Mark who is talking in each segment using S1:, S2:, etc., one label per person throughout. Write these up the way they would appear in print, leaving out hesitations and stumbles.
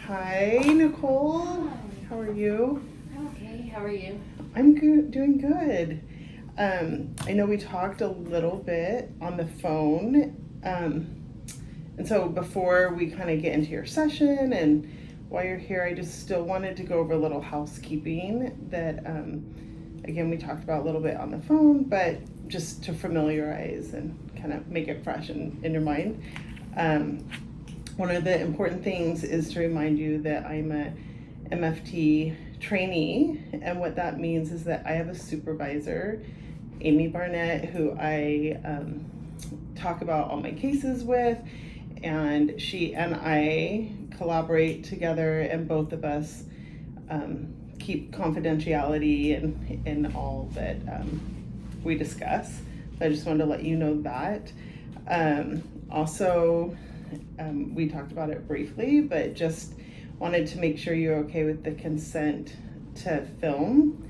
S1: Hi, Nicole.
S2: Hi.
S1: How are you?
S2: I'm okay. How are you?
S1: I'm good, doing good. I know we talked a little bit on the phone. And so before we kind of get into your session and while you're here, I just still wanted to go over a little housekeeping that, again, we talked about a little bit on the phone, but just to familiarize and kind of make it fresh in your mind. One of the important things is to remind you that I'm a MFT trainee, and what that means is that I have a supervisor, Amy Barnett, who I talk about all my cases with, and she and I collaborate together, and both of us keep confidentiality in all that we discuss. So I just wanted to let you know that. Also, we talked about it briefly, but just wanted to make sure you're okay with the consent to film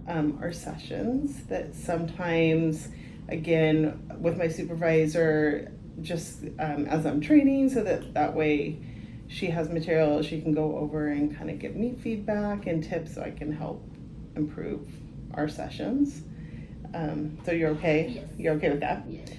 S1: our sessions. That sometimes, again, with my supervisor, just as I'm training, so that way she has material she can go over and kind of give me feedback and tips so I can help improve our sessions. So you're okay?
S2: Yes.
S1: You're okay with that?
S2: Yes.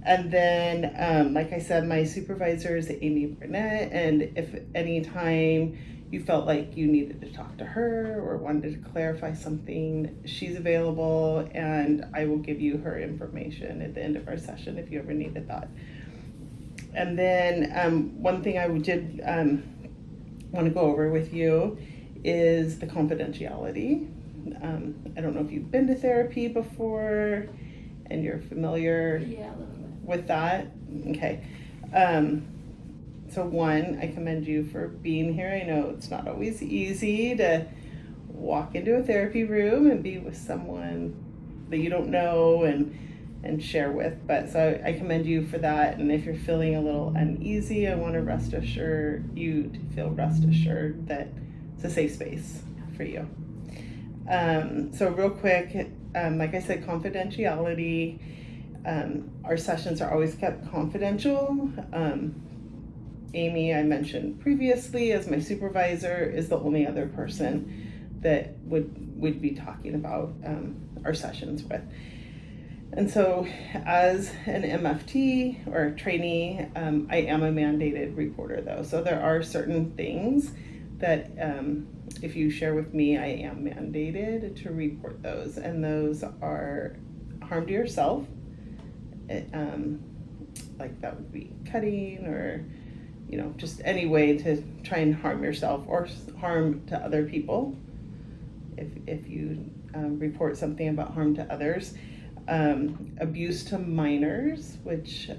S1: And then, like I said, my supervisor is Amy Burnett, and if any time you felt like you needed to talk to her or wanted to clarify something, she's available, and I will give you her information at the end of our session if you ever needed that. And then one thing I did want to go over with you is the confidentiality. I don't know if you've been to therapy before and you're familiar
S2: Yeah, a little bit.
S1: with that. Okay. So one, I commend you for being here. I know it's not always easy to walk into a therapy room and be with someone that you don't know and share with. But so I commend you for that. And if you're feeling a little uneasy, I want to rest assured that it's a safe space for you. So real quick, like I said, confidentiality. Our sessions are always kept confidential. Amy, I mentioned previously, as my supervisor, is the only other person that would be talking about our sessions with. And so, as an MFT or trainee, I am a mandated reporter, though. So there are certain things that, if you share with me, I am mandated to report those, and those are harm to yourself. Like that would be cutting or just any way to try and harm yourself or harm to other people if you report something about harm to others. Abuse to minors, which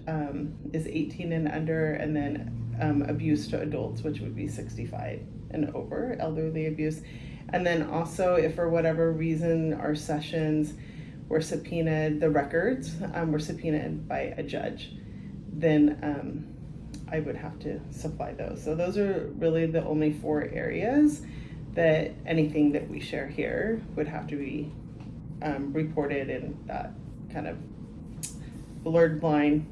S1: is 18 and under, and then abuse to adults, which would be 65 and over, elderly abuse. And then also, if for whatever reason our sessions were subpoenaed, the records were subpoenaed by a judge, then I would have to supply those. So those are really the only 4 areas that anything that we share here would have to be reported in that kind of blurred line.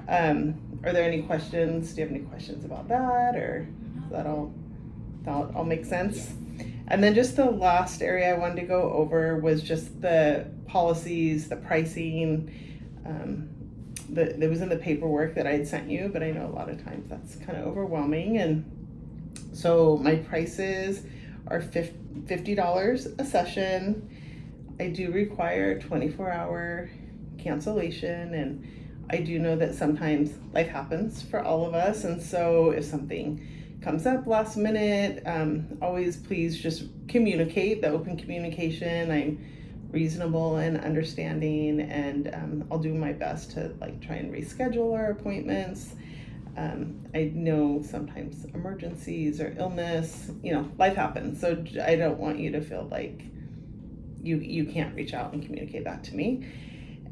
S1: Are there any questions? Do you have any questions about that, or does that all make sense?
S2: Yes.
S1: And then just the last area I wanted to go over was just the policies, the pricing. That was in the paperwork that I had sent you, but I know a lot of times that's kind of overwhelming. And so my prices are $50 a session. I do require a 24-hour cancellation, and I do know that sometimes life happens for all of us, and so if something comes up last minute, always please just communicate. The open communication, I'm reasonable and understanding, and I'll do my best to try and reschedule our appointments. I know sometimes emergencies or illness, life happens, so I don't want you to feel like you can't reach out and communicate that to me.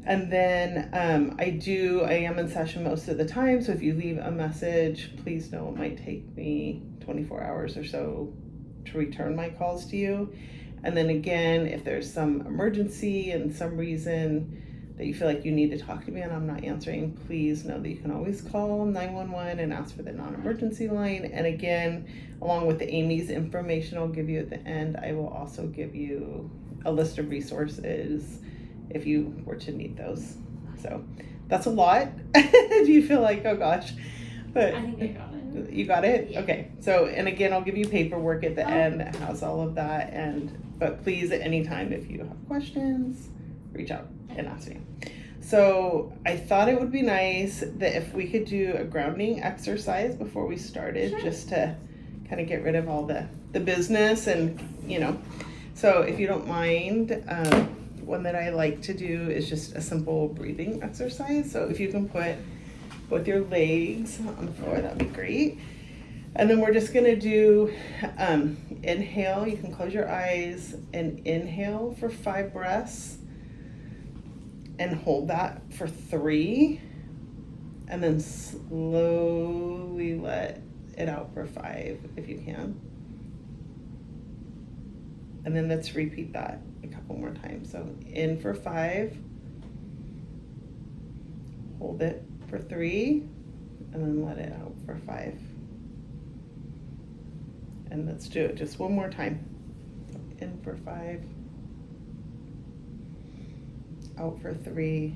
S1: And then I am in session most of the time, so if you leave a message, please know it might take me 24 hours or so to return my calls to you. And then again, if there's some emergency and some reason that you feel like you need to talk to me and I'm not answering, please know that you can always call 911 and ask for the non-emergency line. And again, along with the Amy's information I'll give you at the end, I will also give you a list of resources if you were to need those. So that's a lot. Do you feel like, oh gosh? But
S2: I think I got it.
S1: You got it?
S2: Yeah.
S1: Okay. So, and again, I'll give you paperwork at the end that has all of that. But please, at any time, if you have questions, reach out and ask me. So I thought it would be nice that if we could do a grounding exercise before we started,
S2: Sure.
S1: just to kind of get rid of all the business and, so if you don't mind, one that I like to do is just a simple breathing exercise. So if you can put both your legs on the floor, that'd be great. And then we're just gonna do inhale. You can close your eyes and inhale for 5 breaths and hold that for 3, and then slowly let it out for 5 if you can. And then let's repeat that a couple more times. So in for 5, hold it for 3, and then let it out for 5. And let's do it just one more time. In for 5, out for 3,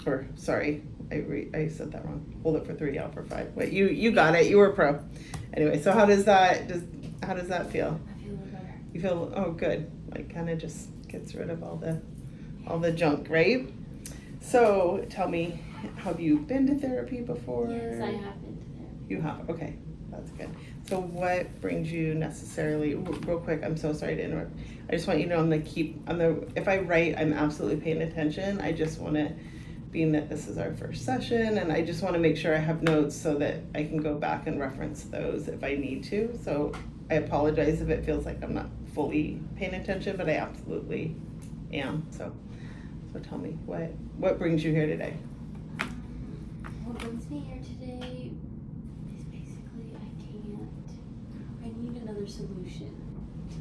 S1: or sorry, I said that wrong. Hold it for 3, out for 5. Wait, you got it. You were a pro. Anyway, so how does that feel?
S2: I feel a little better.
S1: You feel, oh good, like kind of just gets rid of all the junk, right? So tell me, have you been to therapy before?
S2: Yes, I have been to therapy.
S1: You have, okay, that's good. So what brings you necessarily, real quick, I'm so sorry to interrupt. I just want you to know if I write, I'm absolutely paying attention. I just want to, being that this is our first session, and I just want to make sure I have notes so that I can go back and reference those if I need to. So I apologize if it feels like I'm not fully paying attention, but I absolutely am. So tell me, what brings you here today?
S2: What brings me here today is basically I need another solution to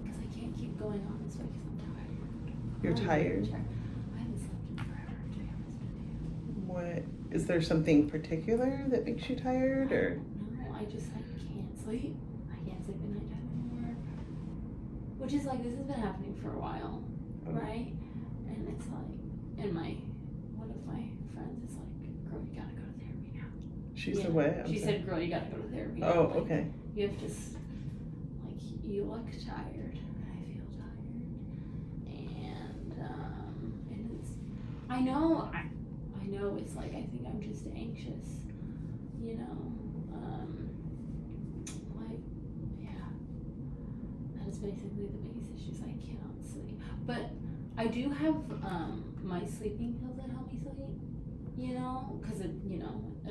S2: because I can't keep going on this way because I'm tired.
S1: You're tired?
S2: I haven't slept in forever, to be honest with you.
S1: What, is there something particular that makes you tired, or?
S2: No, I just can't sleep. I can't sleep at nighttime anymore. Which is this has been happening for a while, right? And it's and one of my friends is girl, you gotta go to therapy now.
S1: She's the what?
S2: She said, girl, you gotta go to therapy now.
S1: Oh, okay.
S2: You have to, you look tired. I feel tired. And it's, I know it's I think I'm just anxious, yeah. That is basically the biggest issue is I cannot sleep. But I do have, my sleeping pills that help me sleep, because at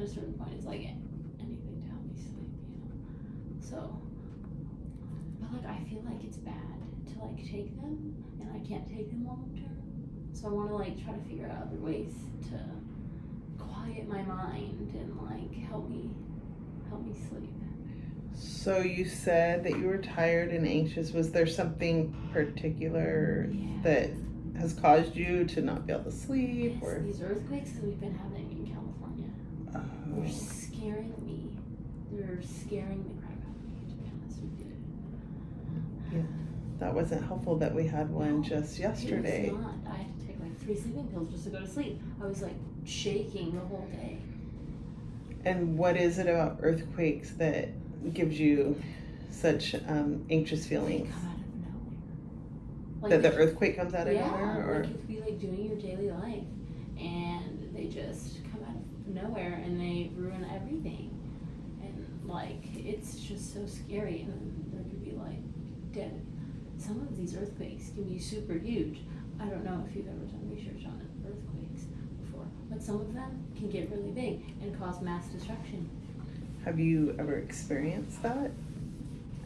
S2: a certain point it's anything to help me sleep, So, but I feel it's bad to take them, and I can't take them long term. So I want to try to figure out other ways to quiet my mind and help me sleep.
S1: So you said that you were tired and anxious. Was there something particular that has caused you to not be able to sleep?
S2: Yes,
S1: or
S2: these earthquakes that we've been having in California. They're scaring me. They're scaring the crap out of me, to be honest with you.
S1: Yeah, that wasn't helpful that we had one just yesterday.
S2: It was not. I had to take 3 sleeping pills just to go to sleep. I was shaking the whole day.
S1: And what is it about earthquakes that gives you such anxious feelings?
S2: They come out of nowhere.
S1: That the earthquake comes out of
S2: yeah,
S1: nowhere? Or?
S2: You could be doing your daily life and they just come out of nowhere and they ruin everything. And it's just so scary, and there could be dead. Some of these earthquakes can be super huge. I don't know if you've ever done research on earthquakes before, but some of them can get really big and cause mass destruction.
S1: Have you ever experienced that?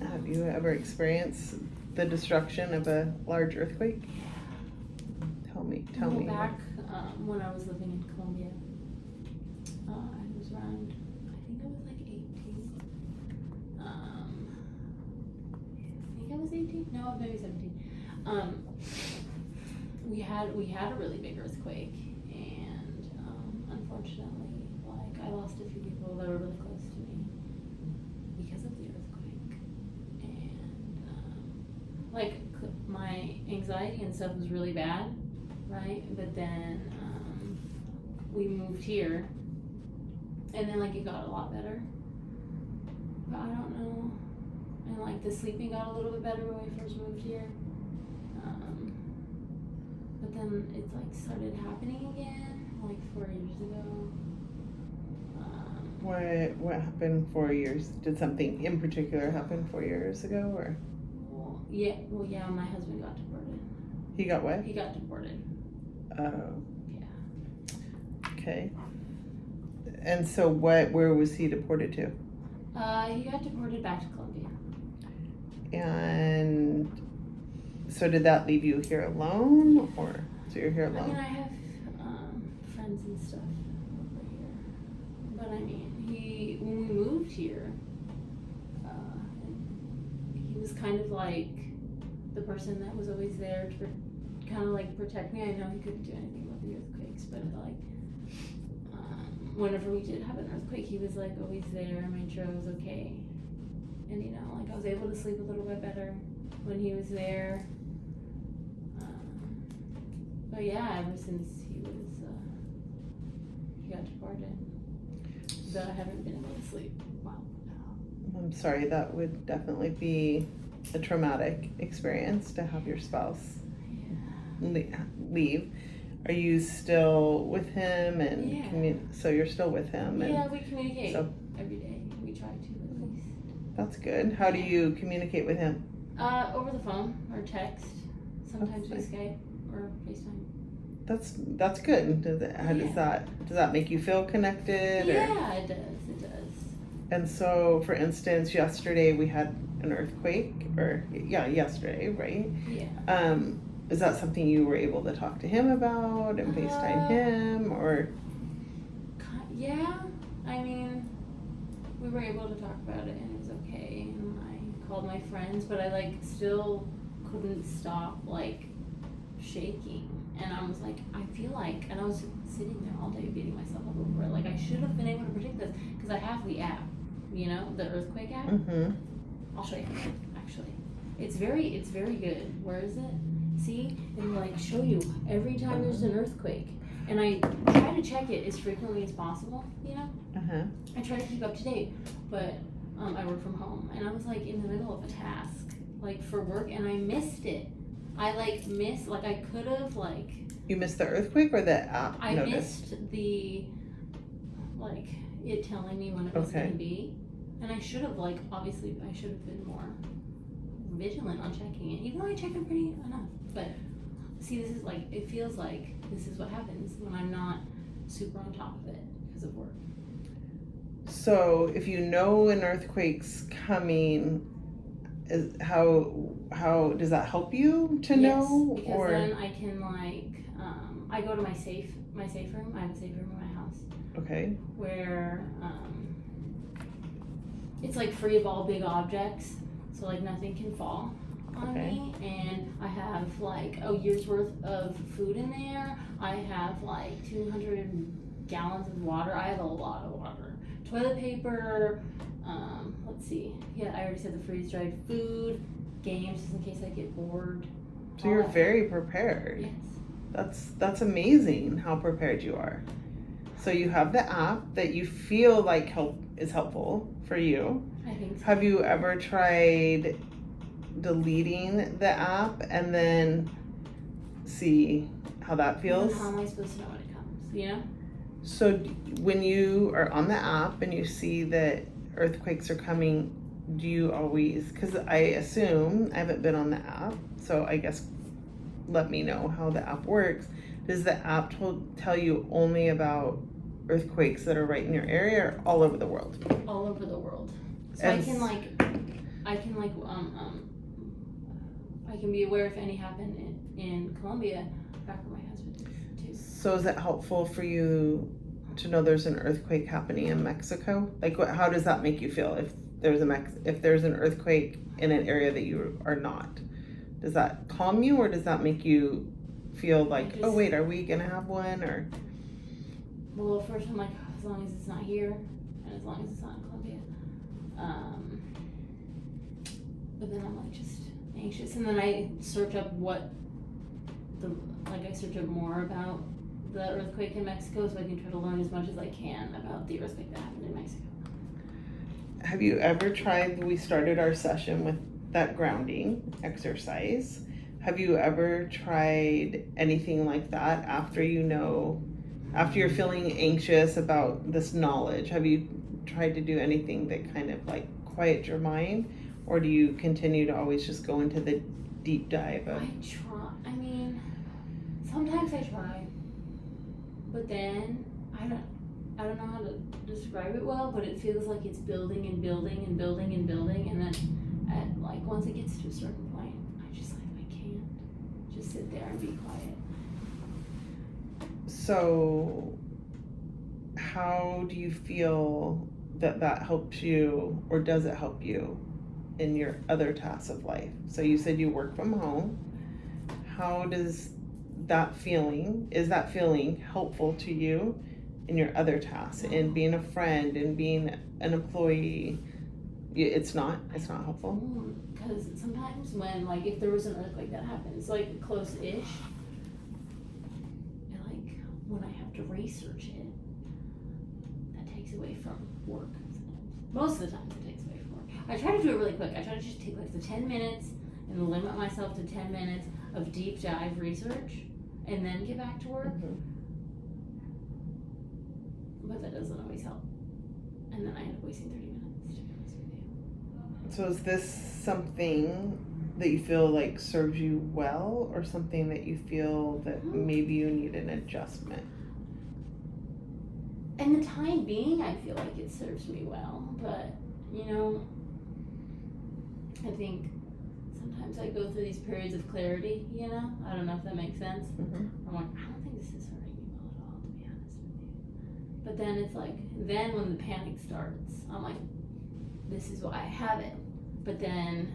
S1: Have you ever experienced the destruction of a large earthquake? Tell me.
S2: Back when I was living in Colombia, I was around, I think I was 18. I think I was 18. No, maybe 17. we had a really big earthquake, and unfortunately, like I lost a few people that were really close to me because of the earthquake, and like my anxiety and stuff was really bad, right? But then we moved here, and then like it got a lot better. But I don't know, and like the sleeping got a little bit better when we first moved here. But then it like started happening again, like 4 years ago.
S1: What happened 4 years? Did something in particular happen 4 years ago, or?
S2: Well, yeah, my husband got deported.
S1: He got what?
S2: He got deported.
S1: Oh.
S2: Yeah.
S1: Okay. And so where was he deported to?
S2: He got deported back to Colombia.
S1: And so did that leave you here alone, or so you're here
S2: I mean,
S1: alone?
S2: I have friends and stuff over here, but I mean, when we moved here, he was kind of like the person that was always there to kind of like protect me. I know he couldn't do anything about the earthquakes, but like whenever we did have an earthquake, he was like always there, made sure I was okay, and you know, like I was able to sleep a little bit better when he was there. But yeah, ever since he got deported, but I haven't been able to sleep well now.
S1: I'm sorry, that would definitely be a traumatic experience to have your spouse leave. Are you still with him? And
S2: Yeah.
S1: so you're still with him? And
S2: Yeah, we communicate
S1: so
S2: every day. We try to at least.
S1: that's good. How do you communicate with him?
S2: Over the phone or text. Sometimes we
S1: That's
S2: Skype or FaceTime.
S1: That's good. Does that make you feel connected?
S2: Yeah, it does. It does.
S1: And so, for instance, yesterday we had an earthquake, yesterday, right?
S2: Yeah.
S1: Is that something you were able to talk to him about and FaceTime him, or?
S2: Yeah, I mean, we were able to talk about it and it was okay. And I called my friends, but I like still couldn't stop like shaking. And I was like, I feel like, and I was sitting there all day beating myself up over it. Like I should have been able to predict this because I have the app, you know, the earthquake app.
S1: Mm-hmm.
S2: I'll show you actually. It's very good. Where is it? See, it'll like show you every time there's an earthquake. And I try to check it as frequently as possible, you know?
S1: Uh-huh.
S2: I try to keep up to date, but I work from home and I was like in the middle of a task, like for work, and I missed it. I I could have like.
S1: You missed the earthquake or the app
S2: I
S1: notice?
S2: missed the, like, it telling me when it was
S1: Okay.
S2: gonna be. And I should have obviously I should have been more vigilant on checking it, even though I check it pretty enough. But see, this is it feels like this is what happens when I'm not super on top of it because of work.
S1: So, if you know an earthquake's coming, how does that help you to know?
S2: Yes, because then I can I go to my safe room. I have a safe room in my house
S1: Okay.
S2: where it's like free of all big objects, so like nothing can fall on
S1: Okay.
S2: me, and I have like a year's worth of food in there. I have like 200 gallons of water. I have a lot of water. Toilet paper. Let's see. Yeah, I already said the freeze dried food. Games, just in case I get bored.
S1: So you're very prepared.
S2: Yes.
S1: That's amazing how prepared you are. So you have the app that you feel like is helpful for you.
S2: I think so.
S1: Have you ever tried deleting the app and then see how that feels?
S2: How am I supposed to know when it comes? You know?
S1: So when you are on the app and you see that earthquakes are coming, do you always, because I assume, I haven't been on the app, so I guess let me know how the app works. Does the app tell you only about earthquakes that are right in your area or all over the world?
S2: All over the world. So
S1: And
S2: I can be aware if any happen in Colombia, back where my husband is too.
S1: So is it helpful for you to know there's an earthquake happening in Mexico? Like, how does that make you feel if there's an earthquake in an area that you are not? Does that calm you, or does that make you feel like,
S2: just-
S1: oh wait, are we gonna have one? Or
S2: Well, first I'm like, as long as it's not here, and as long as it's not in Columbia. But then I'm like just anxious, and then I search up I search up more about the earthquake in Mexico, so I can try to learn as much as I can about the earthquake that happened in Mexico.
S1: have you ever tried, we started our session with that grounding exercise. Have you ever tried anything like that after you're feeling anxious about this knowledge? Have you tried to do anything that kind of like quiet your mind, or do you continue to always just go into the deep dive of?
S2: Sometimes I try, but then I don't know how to describe it well, but it feels like it's building and building and building and building, and then once it gets to a certain point, I can't just sit there and be quiet.
S1: So how do you feel that helps you, or does it help you in your other tasks of life? So you said you work from home. How does is that feeling helpful to you in your other tasks, in being a friend and being an employee? It's not helpful?
S2: Because sometimes when, if there was an earthquake that happens, close-ish, and when I have to research it, that takes away from work. Most of the time it takes away from work. I try to do it really quick. I try to just take the 10 minutes and limit myself to 10 minutes of deep dive research and then get back to work.
S1: Mhm.
S2: But that doesn't always help. And then I end up wasting 30 minutes, to be honest with you.
S1: So is this something that you feel like serves you well, or something that you feel that maybe you need an adjustment?
S2: In the time being, I feel like it serves me well, but, I think sometimes I go through these periods of clarity, I don't know if that makes sense.
S1: Mhm.
S2: I'm like, I don't think this is hurting me well at all, to be honest with you. But then it's then when the panic starts, I'm like, this is why I have it. But then,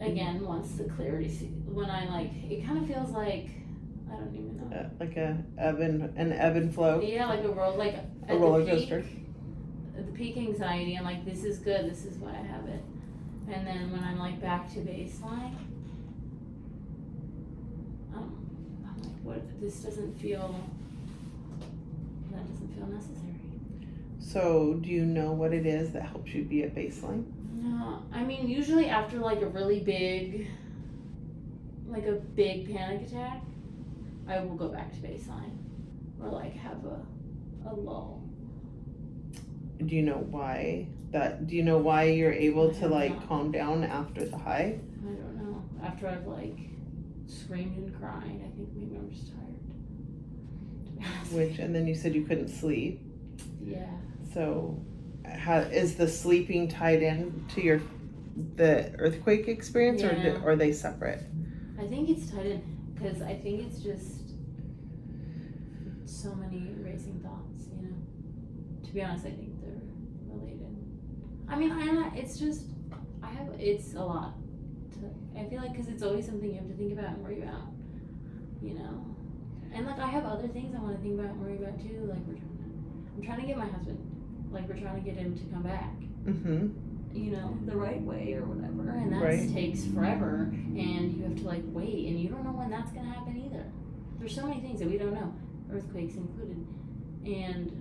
S2: again, once the clarity, when it kind of feels like, I don't even know.
S1: Like an ebb and flow?
S2: Yeah, like a roll,
S1: A roller coaster?
S2: At the peak anxiety, I'm like, this is good, this is why I have it. And then when I'm back to baseline, I'm like, what? This doesn't feel necessary.
S1: So do you know what it is that helps you be at baseline?
S2: No, usually after a really big, a big panic attack, I will go back to baseline, or have a lull.
S1: Do you know why do you know why you're able
S2: I
S1: to
S2: don't know.
S1: calm down after the high?
S2: I don't know. After I've screamed and cried, I think maybe I'm just tired. To be honest.
S1: And then you said you couldn't sleep.
S2: Yeah.
S1: So is the sleeping tied in to the earthquake experience,
S2: Yeah.
S1: or are they separate?
S2: I think it's tied in because I think it's just so many racing thoughts, To be honest, I think they're related. It's just, it's a lot. I feel because it's always something you have to think about and worry about, And I have other things I want to think about and worry about too. I'm trying to get my husband, we're trying to get him to come back.
S1: Mm-hmm.
S2: The right way or whatever, and that
S1: Right.
S2: takes forever, and you have to wait, and you don't know when that's gonna happen either. There's so many things that we don't know, earthquakes included, and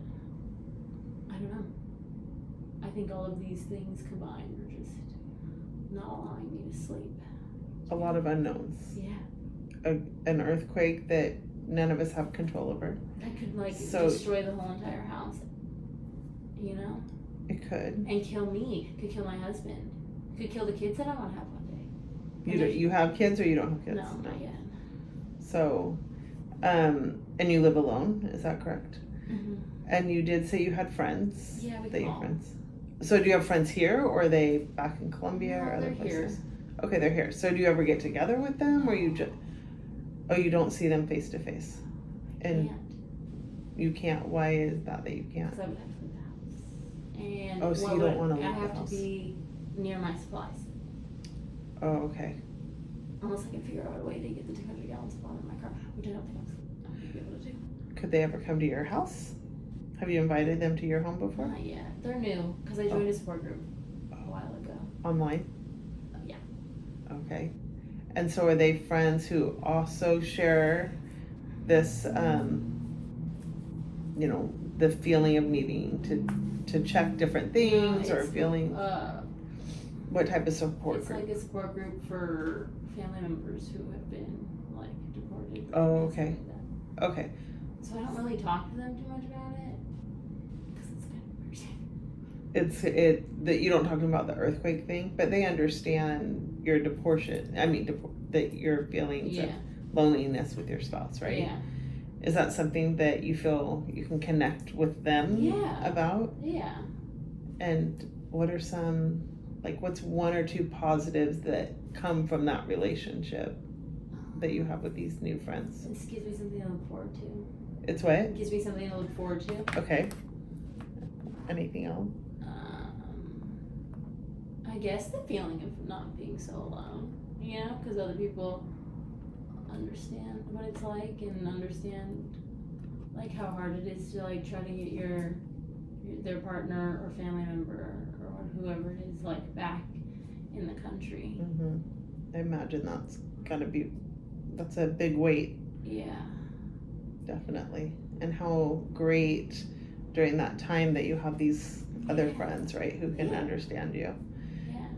S2: I don't know. I think all of these things combined are just not allowing me to sleep.
S1: A lot of unknowns.
S2: Yeah.
S1: An earthquake that none of us have control over.
S2: That could
S1: So-
S2: destroy the whole entire house.
S1: It could.
S2: And kill me. Could kill my husband. Could kill the kids that I want to have one day.
S1: You have kids, or you don't have kids?
S2: No, not yet.
S1: So, and you live alone, is that correct?
S2: Mm-hmm.
S1: And you did say you had friends.
S2: Yeah, we
S1: that you're
S2: call.
S1: friends. So do you have friends here, or are they back in Columbia or
S2: No,
S1: other
S2: they're
S1: places?
S2: here.
S1: Okay, they're here. So do you ever get together with them, or you just? Oh, you don't see them face to face, and
S2: Can't.
S1: you can't. Why is that you can't?
S2: Because I would have to leave the house. And
S1: Oh, so you don't wanna leave
S2: I
S1: the
S2: have
S1: house.
S2: to be near my supplies.
S1: Oh, okay.
S2: Unless I can figure out a way to get the 200 gallons of water in my car, which I don't think I'm gonna be able to do.
S1: Could they ever come to your house? Have you invited them to your home before?
S2: Not yet. They're new because I joined a support group a while ago.
S1: Online?
S2: Yeah.
S1: Okay. And so are they friends who also share this, you know, the feeling of needing to check different things or feeling, what type of support
S2: It's
S1: group?
S2: like a support group for family members who have been like deported.
S1: Oh,
S2: and stuff
S1: okay.
S2: like that.
S1: Okay.
S2: So I don't really talk to them too much about it because it's kind of embarrassing.
S1: That you don't talk to them about the earthquake thing, but they understand your deportation. I mean, that your feelings of
S2: Yeah.
S1: loneliness with your spouse, right?
S2: Yeah.
S1: Is that something that you feel you can connect with them
S2: Yeah.
S1: about?
S2: Yeah.
S1: And what are some, like, what's one or two positives that come from that relationship that you have with these new friends?
S2: This gives me something to look forward to.
S1: It's what?
S2: It gives me something to look forward to.
S1: Okay. Anything else?
S2: I guess the feeling of not being so alone, you know, because other people understand what it's like and understand like how hard it is to like try to get their partner or family member or whoever it is like back in the country.
S1: Mm-hmm. I imagine that's a big weight.
S2: Yeah.
S1: Definitely. And how great during that time that you have these other
S2: Yeah.
S1: friends, right, who can
S2: Yeah.
S1: understand you.
S2: Yeah.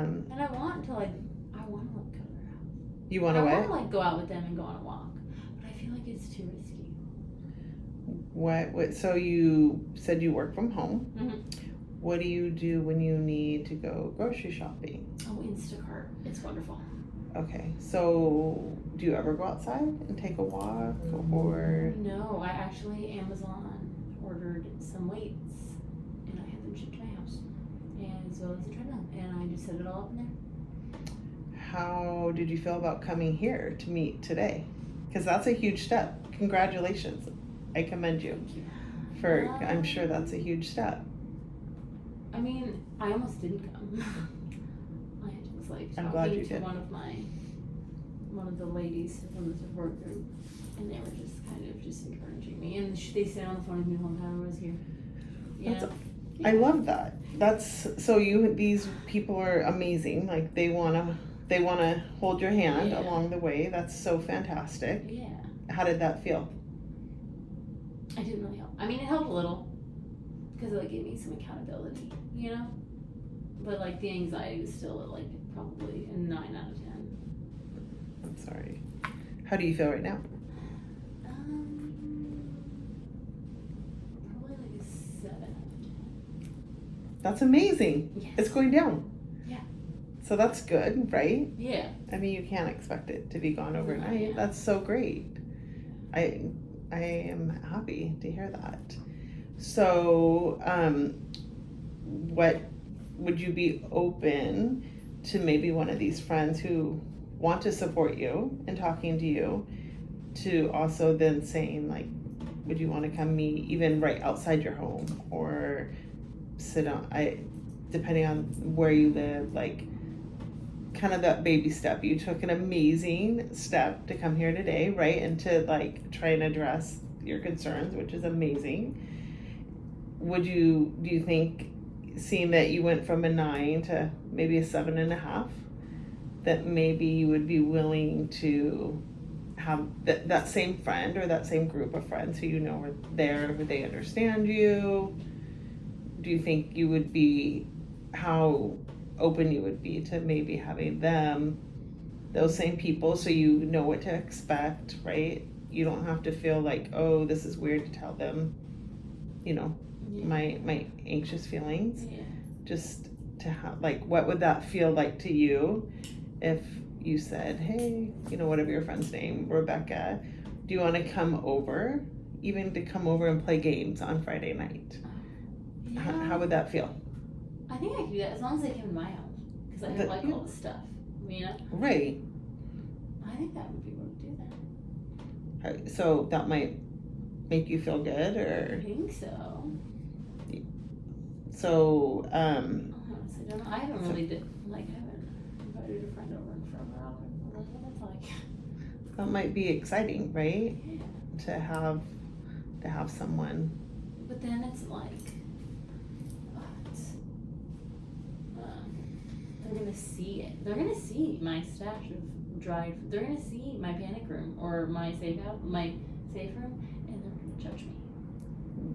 S2: And I want to like go to their house.
S1: You want to
S2: I
S1: what?
S2: want to like go out with them and go on a walk, but I feel like it's too risky.
S1: What? So you said you work from home.
S2: Mm-hmm.
S1: What do you do when you need to go grocery shopping?
S2: Oh, Instacart. It's wonderful.
S1: Okay. So do you ever go outside and take a walk or?
S2: No, I actually Amazon ordered some weights and I had them shipped to my house, and as well as a treadmill, and I just set it all up in there.
S1: How did you feel about coming here to meet today? Because that's a huge step. Congratulations. I commend you
S2: Thank you.
S1: for, I'm sure that's a huge step.
S2: I mean, I almost didn't come. I was like
S1: I'm glad you
S2: talking to
S1: did.
S2: one of the ladies from the support group, and they were just kind of just encouraging me, and they stayed on the phone with me the whole time I was here. You
S1: That's
S2: know?
S1: I love that. These people are amazing. Like they wanna hold your hand
S2: Yeah.
S1: along the way. That's so fantastic.
S2: Yeah.
S1: How did that feel?
S2: I didn't really help. I mean, it helped a little because it like gave me some accountability, you know. But like the anxiety was still at like probably a 9 out of 10.
S1: I'm sorry. How do you feel right now?
S2: Probably like a 7 out of 10.
S1: That's amazing.
S2: Yes.
S1: It's going down.
S2: Yeah.
S1: So that's good, right?
S2: Yeah.
S1: I mean, you can't expect it to be gone overnight.
S2: Yeah.
S1: That's so great. I am happy to hear that. So, what would you be open to maybe one of these friends who want to support you and talking to you to also then saying like, would you want to come meet even right outside your home or sit on, depending on where you live, like kind of that baby step. You took an amazing step to come here today, right? And to like try and address your concerns, which is amazing. Do you think, seeing that you went from a 9 to maybe a 7.5, that maybe you would be willing to have that same friend or that same group of friends who you know are there, who they understand you? Do you think you would be, how open you would be to maybe having those same people, so you know what to expect, right? You don't have to feel like, oh, this is weird to tell them, you know,
S2: Yeah.
S1: my anxious feelings.
S2: Yeah.
S1: Just to have, like, what would that feel like to you if you said, hey, you know, whatever your friend's name, Rebecca, do you want to come over, even to come over and play games on Friday night?
S2: Yeah.
S1: How would that feel?
S2: I think I could do that as long as they came to my house because I have like all the stuff, you know.
S1: Right.
S2: I think that would be able to do that.
S1: So that might make you feel good,
S2: I
S1: or
S2: think so.
S1: so
S2: I honestly don't know. I haven't really I haven't invited invited a friend over for an hour. I was like, what that's like.
S1: That might be exciting, right?
S2: Yeah.
S1: To have someone.
S2: But then it's like, they're gonna see it. They're gonna see my stash of dried. They're gonna see my panic room or my safe room, and they're gonna judge me.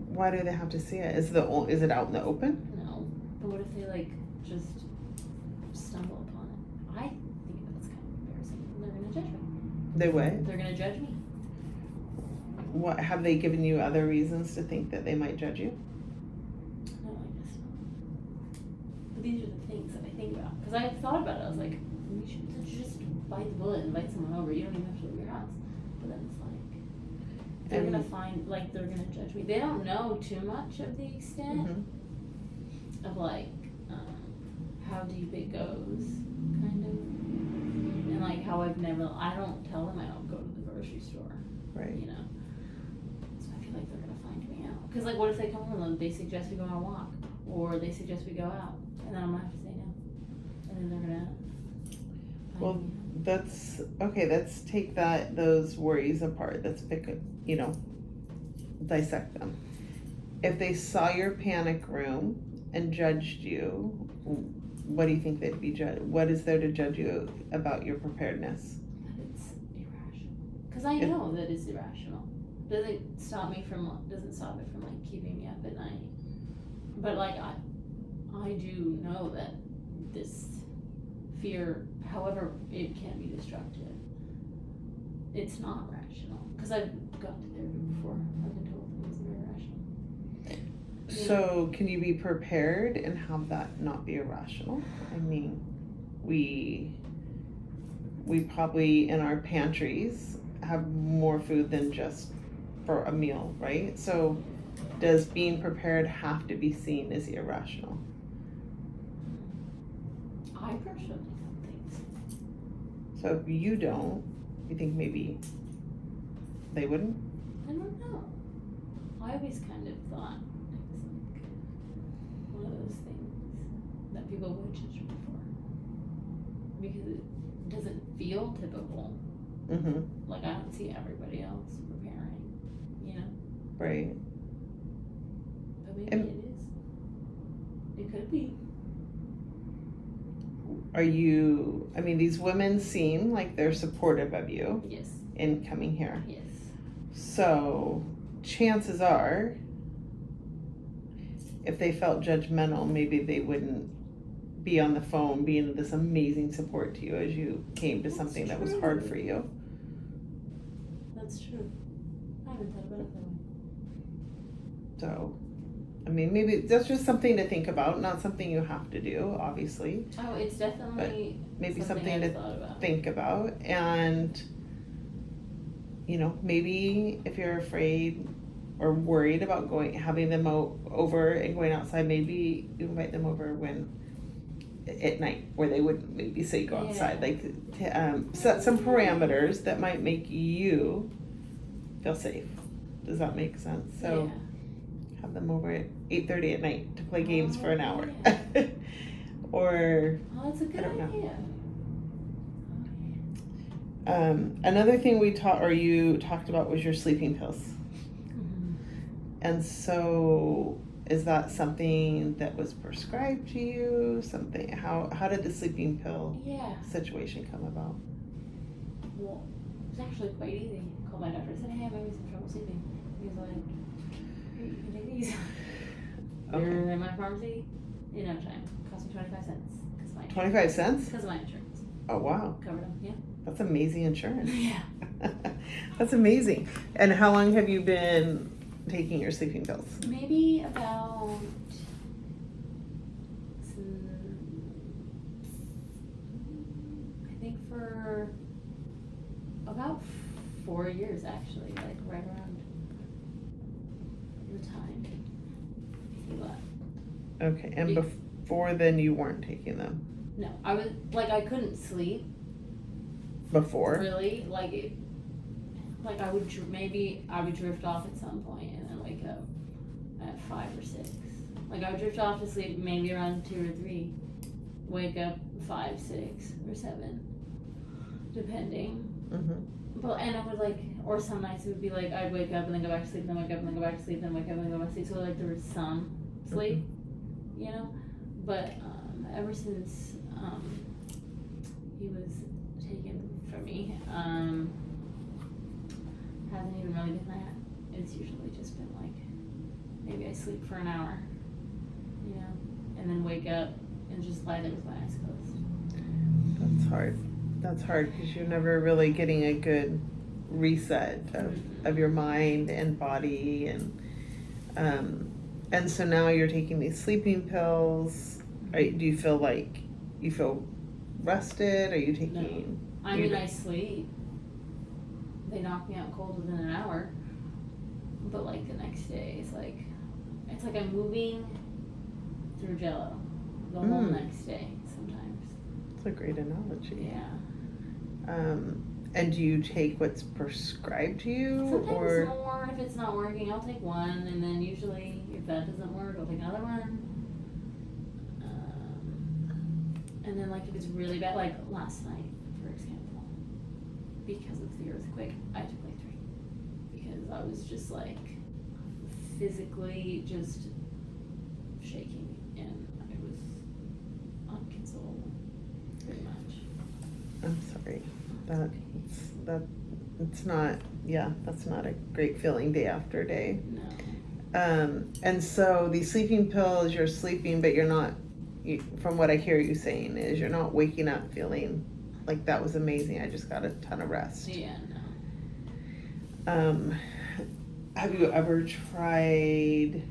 S1: Why do they have to see it? Is it out in the open?
S2: No, but what if they like just stumble upon it? I think that's kind of embarrassing. They're gonna judge me.
S1: They would.
S2: They're gonna judge me.
S1: What have they given you other reasons to think that they might judge you?
S2: No, I guess not. But these are the things that I think about. Because I thought about it. I was like, we should just bite the bullet and invite someone over. You don't even have to leave your house. But then it's like, they're gonna find, like, they're gonna judge me. They don't know too much of the extent of, like, how deep it goes, kind of. And, like, how I don't tell them I don't go to the grocery store.
S1: Right.
S2: You know? So I feel like they're gonna find me out. Because, like, what if they come home and they suggest we go on a walk? Or they suggest we go out? And then I'm gonna have to say no. And then they're gonna find
S1: Well,
S2: me out.
S1: that's okay. Let's take those worries apart. Let's dissect them. If they saw your panic room and judged you, what do you think they'd be judged? What is there to judge you about your preparedness?
S2: That it's irrational. Because I know that it's irrational. Doesn't stop it from like keeping me up at night. But like I do know that this fear, however it can be destructive, it's not rational. Because I've gone to therapy before. I've been told it was very rational.
S1: So can you be prepared and have that not be irrational? I mean, we probably in our pantries have more food than just for a meal, right? So does being prepared have to be seen as irrational?
S2: I personally don't think so.
S1: So if you don't, you think maybe they wouldn't?
S2: I don't know. I always kind of thought it was like one of those things that people would judge me for. Because it doesn't feel typical.
S1: Mm-hmm.
S2: Like I don't see everybody else preparing, you know?
S1: Right.
S2: But maybe
S1: And-
S2: it is. It could be.
S1: I mean, these women seem like they're supportive of you
S2: Yes.
S1: in coming here.
S2: Yes.
S1: So, chances are, if they felt judgmental, maybe they wouldn't be on the phone being this amazing support to you as you came to
S2: That's
S1: something that was
S2: true.
S1: hard for you.
S2: That's true. I haven't thought about it that way.
S1: So, I mean, maybe that's just something to think about, not something you have to do, obviously.
S2: Oh, it's definitely
S1: Maybe something
S2: I've
S1: to
S2: thought about.
S1: think about. And, you know, maybe if you're afraid or worried about having them over and going outside, maybe you invite them over at night, where they wouldn't maybe say go outside.
S2: Yeah.
S1: Like to, set some parameters that might make you feel safe. Does that make sense? So have them over at 8:30 at night to play games for an hour.
S2: Yeah.
S1: Or
S2: Oh, that's a good
S1: I don't know.
S2: idea.
S1: another thing you talked about was your sleeping pills.
S2: Mm-hmm.
S1: And so is that something that was prescribed to you? How did the sleeping pill
S2: Yeah.
S1: situation come about?
S2: Well, it's actually quite easy. I called my doctor and said, hey, I'm having some trouble sleeping. He was like, hey, you can take these.
S1: Okay.
S2: They're in my pharmacy in no time. Cost me 25 cents.
S1: 25 cents?
S2: Because of my insurance.
S1: Oh, wow.
S2: Covered them, yeah.
S1: That's amazing insurance.
S2: Yeah.
S1: That's amazing. And how long have you been taking your sleeping pills?
S2: Maybe about I think for about 4 years actually, like right around the time he left.
S1: Okay, and before then you weren't taking them?
S2: No, I was like I couldn't sleep
S1: Before?
S2: really. Like I would drift off at some point and then wake up at 5 or 6. Like I would drift off to sleep maybe around 2 or 3, wake up 5, 6, or 7, depending.
S1: Mm-hmm.
S2: But and I would like, or some nights it would be like I'd wake up and then go back to sleep, then wake up and then go back to sleep, then wake up and then go back to sleep. So like there was some sleep, you know. But ever since he was taken from me, hasn't even really been that. It's usually just been like maybe I sleep for an hour, you know, and then wake up and just lie there with my eyes closed.
S1: That's hard. That's hard because you're never really getting a good reset of your mind and body, and so now you're taking these sleeping pills. Do you feel like you feel rested? Are you taking?
S2: No. I mean, I sleep. They knock me out cold within an hour, but like the next day, it's like I'm moving through Jello the whole next day. Sometimes.
S1: That's a great analogy.
S2: Yeah.
S1: And do you take what's prescribed to you?
S2: Sometimes
S1: or
S2: more. If it's not working, I'll take one, and then usually if that doesn't work, I'll take another one. And then like if it's really bad, like last night, for example, because of the earthquake, I took like 3 because I was just like physically just shaking and I was unconsolable, pretty much.
S1: I'm sorry. It's not. Yeah, that's not a great feeling day after day.
S2: No.
S1: And so these sleeping pills, you're sleeping, but you're not. From what I hear you saying, is you're not waking up feeling like that was amazing. I just got a ton of rest.
S2: Yeah, no.
S1: Have you ever tried